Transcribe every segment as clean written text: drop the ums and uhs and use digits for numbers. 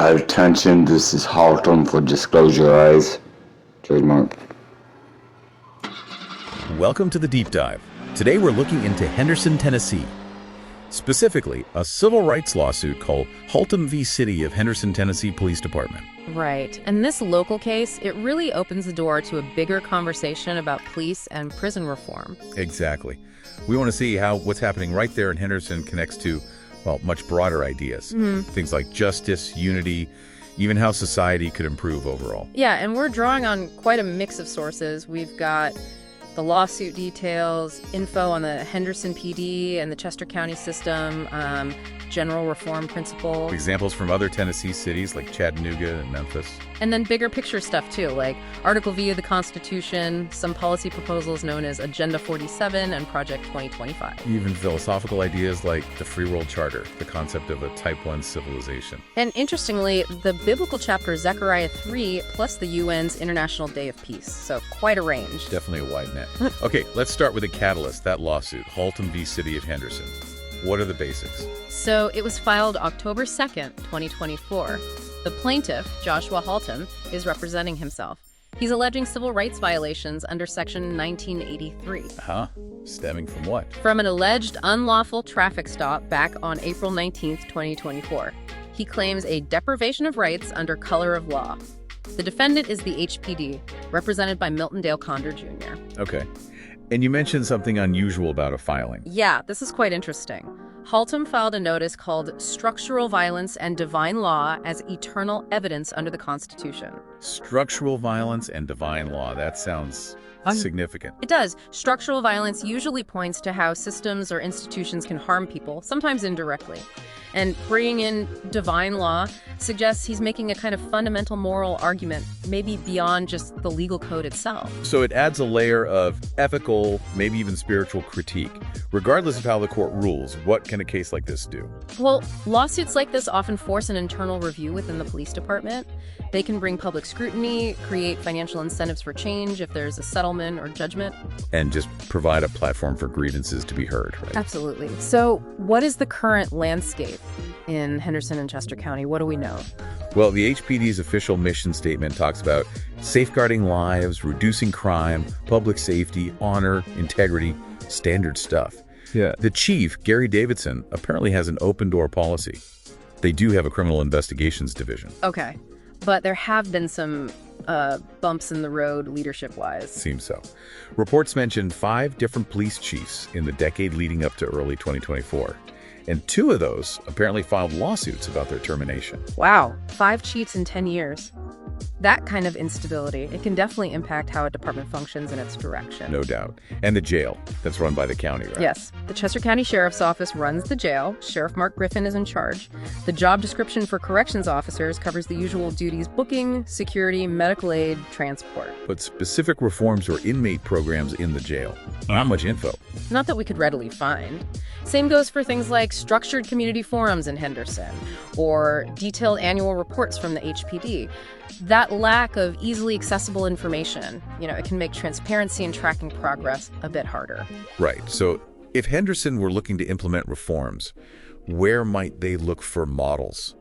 Attention, this is Halton for Disclosure Eyes. Trademark. Welcome to the Deep Dive. Today we're looking into Henderson, Tennessee. Specifically, a civil rights lawsuit called Haltom v. City of Henderson, Tennessee Police Department. Right. And this local case, it really opens the door to a bigger conversation about police and prison reform. Exactly. We want to see how what's happening right there in Henderson connects to, well, much broader ideas. Things like justice, unity, even how society could improve overall. Yeah, and we're drawing on quite a mix of sources. We've got the lawsuit details, info on the Henderson PD and the Chester County system, general reform principles. Examples from other Tennessee cities like Chattanooga and Memphis. And then bigger picture stuff too, like Article V of the Constitution, some policy proposals known as Agenda 47 and Project 2025. Even philosophical ideas like the Free World Charter, the concept of a Type 1 civilization. And interestingly, the biblical chapter Zechariah 3 plus the UN's International Day of Peace. So quite a range. Definitely a wide net. Okay, let's start with the catalyst, that lawsuit, Haltom v. City of Henderson. What are the basics? So it was filed October 2nd, 2024. The plaintiff, Joshua Haltom, is representing himself. He's alleging civil rights violations under Section 1983. Stemming from what? From an alleged unlawful traffic stop back on April 19th, 2024. He claims a deprivation of rights under color of law. The defendant is the HPD, represented by Milton Dale Condor Jr. Okay. And you mentioned something unusual about a filing. Yeah, this is quite interesting. Haltom filed a notice called Structural Violence and Divine Law as Eternal Evidence under the Constitution. Structural violence and divine law. That sounds significant. It does. Structural violence usually points to how systems or institutions can harm people, sometimes indirectly. And bringing in divine law suggests he's making a kind of fundamental moral argument, maybe beyond just the legal code itself. So it adds a layer of ethical, maybe even spiritual critique. Regardless of how the court rules, what can a case like this do? Well, lawsuits like this often force an internal review within the police department. They can bring public scrutiny, create financial incentives for change if there's a settlement or judgment. And just provide a platform for grievances to be heard, right? Absolutely. So what is the current landscape in Henderson and Chester County? What do we know? Well, the HPD's official mission statement talks about safeguarding lives, reducing crime, public safety, honor, integrity, standard stuff. Yeah. The chief, Gary Davidson, apparently has an open-door policy. They do have a criminal investigations division. Okay. But there have been some bumps in the road leadership-wise. Seems so. Reports mentioned 5 different police chiefs in the decade leading up to early 2024. And 2 of those apparently filed lawsuits about their termination. Wow, 5 chiefs in 10 years. That kind of instability, it can definitely impact how a department functions in its direction. No doubt. And the jail that's run by the county, right? Yes. The Chester County Sheriff's Office runs the jail. Sheriff Mark Griffin is in charge. The job description for corrections officers covers the usual duties: booking, security, medical aid, transport. But specific reforms or inmate programs in the jail. Not much info. Not that we could readily find. Same goes for things like structured community forums in Henderson or detailed annual reports from the HPD. That lack of easily accessible information, it can make transparency and tracking progress a bit harder. Right. So if Henderson were looking to implement reforms, where might they look for models?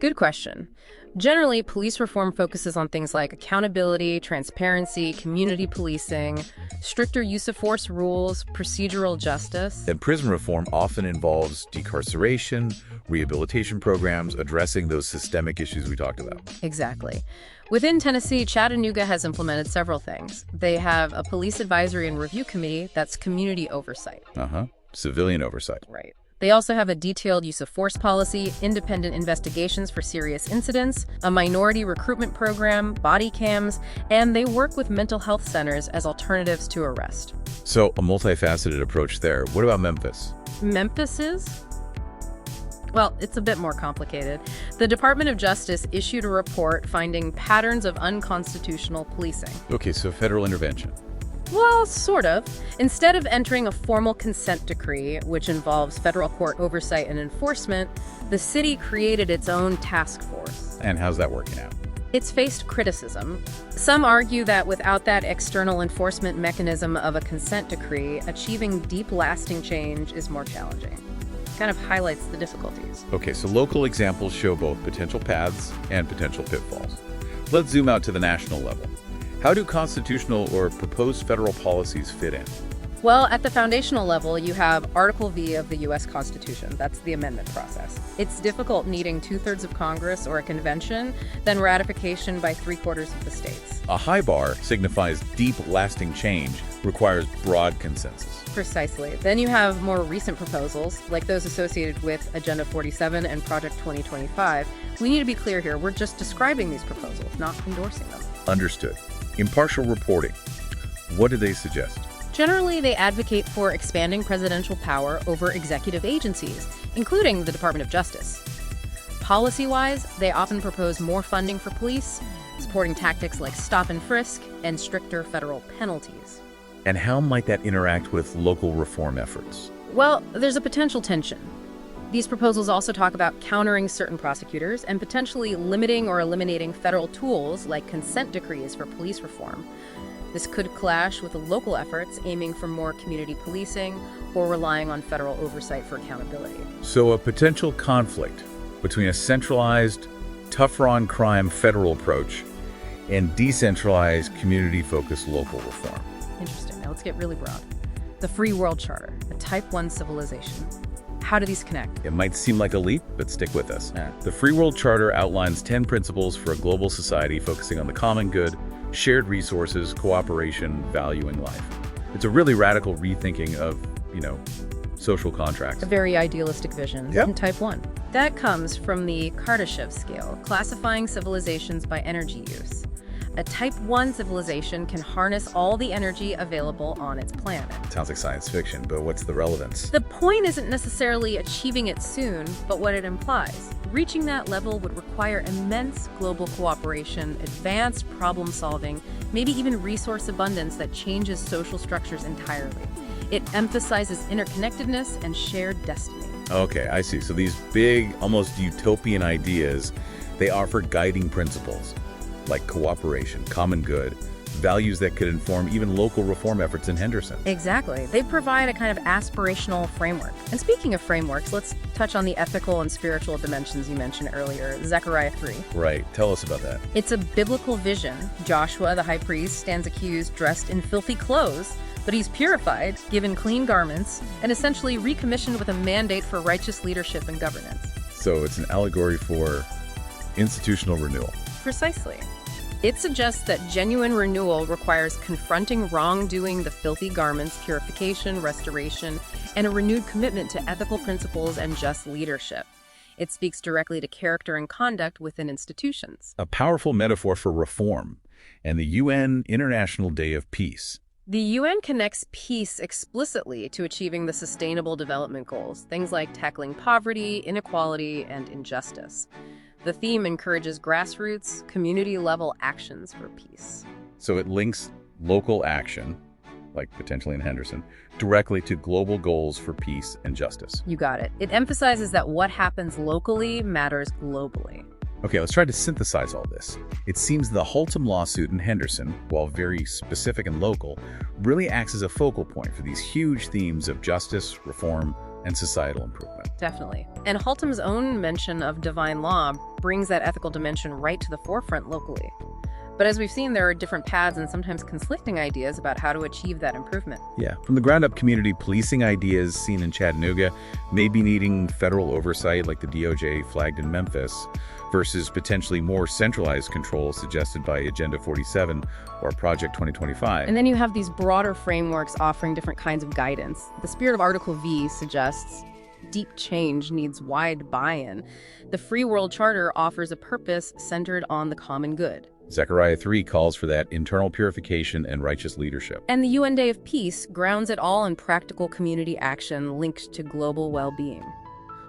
Good question. Generally, police reform focuses on things like accountability, transparency, community policing, stricter use of force rules, procedural justice. And prison reform often involves decarceration, rehabilitation programs, addressing those systemic issues we talked about. Exactly. Within Tennessee, Chattanooga has implemented several things. They have a police advisory and review committee that's community oversight. Civilian oversight. Right. They also have a detailed use of force policy, independent investigations for serious incidents, a minority recruitment program, body cams, and they work with mental health centers as alternatives to arrest. So a multifaceted approach there. What about Memphis? Memphis is? Well, it's a bit more complicated. The Department of Justice issued a report finding patterns of unconstitutional policing. Okay, so federal intervention. Well, sort of. Instead of entering a formal consent decree, which involves federal court oversight and enforcement, the city created its own task force. And how's that working out? It's faced criticism. Some argue that without that external enforcement mechanism of a consent decree, achieving deep, lasting change is more challenging. Kind of highlights the difficulties. Okay, so local examples show both potential paths and potential pitfalls. Let's zoom out to the national level. How do constitutional or proposed federal policies fit in? Well, at the foundational level, you have Article V of the U.S. Constitution. That's the amendment process. It's difficult needing 2/3 of Congress or a convention, then ratification by 3/4 of the states. A high bar signifies deep, lasting change, requires broad consensus. Precisely. Then you have more recent proposals, like those associated with Agenda 47 and Project 2025. We need to be clear here. We're just describing these proposals, not endorsing them. Understood. Impartial reporting. What do they suggest? Generally, they advocate for expanding presidential power over executive agencies, including the Department of Justice. Policy-wise, they often propose more funding for police, supporting tactics like stop and frisk, and stricter federal penalties. And how might that interact with local reform efforts? Well, there's a potential tension. These proposals also talk about countering certain prosecutors and potentially limiting or eliminating federal tools like consent decrees for police reform. This could clash with the local efforts aiming for more community policing or relying on federal oversight for accountability. So a potential conflict between a centralized, tougher-on-crime federal approach and decentralized, community-focused local reform. Interesting. Now let's get really broad. The Free World Charter, a Type 1 civilization. How do these connect? It might seem like a leap, but stick with us. The Free World Charter outlines 10 principles for a global society focusing on the common good, shared resources, cooperation, valuing life. It's a really radical rethinking of, social contracts. A very idealistic vision in Type 1. That comes from the Kardashev scale, classifying civilizations by energy use. A Type 1 civilization can harness all the energy available on its planet. Sounds like science fiction, but what's the relevance? The point isn't necessarily achieving it soon, but what it implies. Reaching that level would require immense global cooperation, advanced problem solving, maybe even resource abundance that changes social structures entirely. It emphasizes interconnectedness and shared destiny. Okay, I see. So these big, almost utopian ideas, they offer guiding principles like cooperation, common good, values that could inform even local reform efforts in Henderson. Exactly. They provide a kind of aspirational framework. And speaking of frameworks, let's touch on the ethical and spiritual dimensions you mentioned earlier, Zechariah 3. Right. Tell us about that. It's a biblical vision. Joshua, the high priest, stands accused dressed in filthy clothes, but he's purified, given clean garments, and essentially recommissioned with a mandate for righteous leadership and governance. So it's an allegory for institutional renewal. Precisely. It suggests that genuine renewal requires confronting wrongdoing, the filthy garments, purification, restoration, and a renewed commitment to ethical principles and just leadership. It speaks directly to character and conduct within institutions. A powerful metaphor for reform and the UN International Day of Peace. The UN connects peace explicitly to achieving the Sustainable Development Goals, things like tackling poverty, inequality, and injustice. The theme encourages grassroots, community-level actions for peace. So it links local action, like potentially in Henderson, directly to global goals for peace and justice. You got it. It emphasizes that what happens locally matters globally. Okay, let's try to synthesize all this. It seems the Haltom lawsuit in Henderson, while very specific and local, really acts as a focal point for these huge themes of justice, reform, and societal improvement. Definitely. And Haltom's own mention of divine law brings that ethical dimension right to the forefront locally. But as we've seen, there are different paths and sometimes conflicting ideas about how to achieve that improvement. Yeah, from the ground-up community policing ideas seen in Chattanooga, maybe needing federal oversight like the DOJ flagged in Memphis, versus potentially more centralized control suggested by Agenda 47 or Project 2025. And then you have these broader frameworks offering different kinds of guidance. The spirit of Article V suggests deep change needs wide buy-in. The Free World Charter offers a purpose centered on the common good. Zechariah 3 calls for that internal purification and righteous leadership. And the UN Day of Peace grounds it all in practical community action linked to global well-being.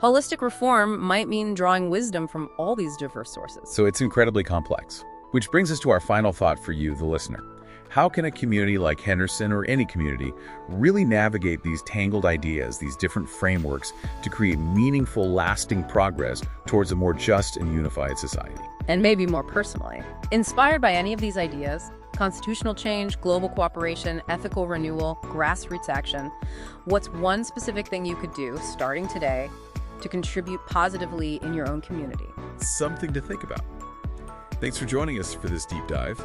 Holistic reform might mean drawing wisdom from all these diverse sources. So it's incredibly complex. Which brings us to our final thought for you, the listener. How can a community like Henderson or any community really navigate these tangled ideas, these different frameworks, to create meaningful, lasting progress towards a more just and unified society? And maybe more personally. Inspired by any of these ideas, Constitutional change, global cooperation, ethical renewal, grassroots action. What's one specific thing you could do, starting today, to contribute positively in your own community? Something to think about. Thanks for joining us for this deep dive.